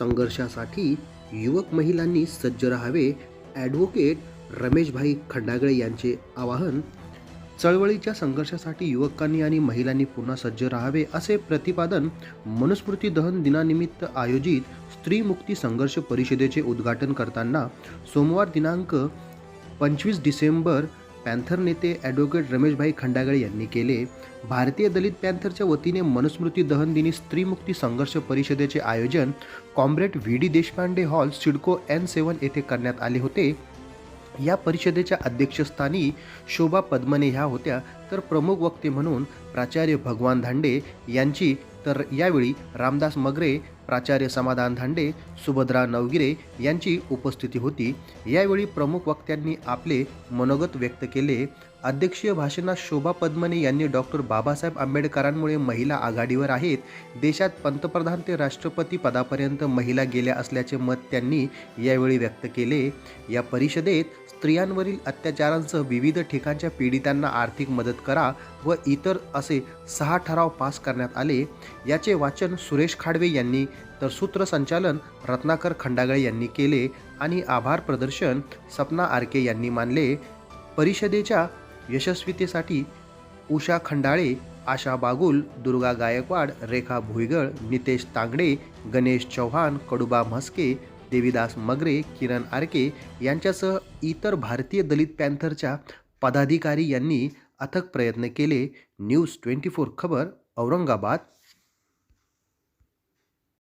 संघर्षासाठी युवक महिलांनी सज्ज राहावे. ॲडव्होकेट रमेशभाई खंडागळे यांचे आवाहन. चळवळीच्या संघर्षासाठी युवकांनी आणि महिलांनी पुन्हा सज्ज राहावे असे प्रतिपादन मनुस्मृती दहन दिनानिमित्त आयोजित स्त्री मुक्ती संघर्ष परिषदेचे उद्घाटन करताना सोमवार दिनांक 25 डिसेंबर पॅन्थर नेते ॲडव्होकेट रमेशभाई खंडागळे यांनी केले. भारतीय दलित पॅन्थरच्या वतीने मनुस्मृती दहन दिनी स्त्री मुक्ती संघर्ष परिषदेचे आयोजन comrade VD. Deshpande hall, CIDCO N7 येथे करण्यात आले होते. या परिषदेच्या अध्यक्षस्थानी शोभा पद्मने ह्या होत्या, तर प्रमुख वक्ते म्हणून प्राचार्य भगवान धांडे यांची, तर यावेळी रामदास मगरे, प्राचार्य समाधान धांडे, सुभद्रा नवगिरे यांची उपस्थिती होती. यावेळी प्रमुख वक्त्यांनी आपले मनोगत व्यक्त केले. अध्यक्षीय भाषणात शोभा पद्मने यांनी डॉक्टर बाबासाहेब आंबेडकरांमुळे महिला आघाडीवर आहेत. देशात पंतप्रधान ते राष्ट्रपती पदापर्यंत महिला गेल्या असल्याचे मत त्यांनी यावेळी व्यक्त केले. या परिषदेत स्त्रियांवरील अत्याचारांसह विविध ठिकाणच्या पीडितांना आर्थिक मदत करा व इतर असे 6 ठराव पास करण्यात आले. याचे वाचन सुरेश खाडवे यांनी, तर सूत्रसंचालन रत्नाकर खंडागळे यांनी केले आणि आभार प्रदर्शन सपना आरके यांनी मानले. परिषदेच्या यशस्वीतेसाठी उषा खंडाळे, आशा बागुल, दुर्गा गायकवाड, रेखा भुईगळ, नितेश तांगडे, गणेश चव्हाण, कडुबा म्हस्के, देवीदास मगरे, किरण आरके यांच्यासह इतर भारतीय दलित पॅन्थरच्या पदाधिकारी यांनी अथक प्रयत्न केले. न्यूज 24 खबर, औरंगाबाद.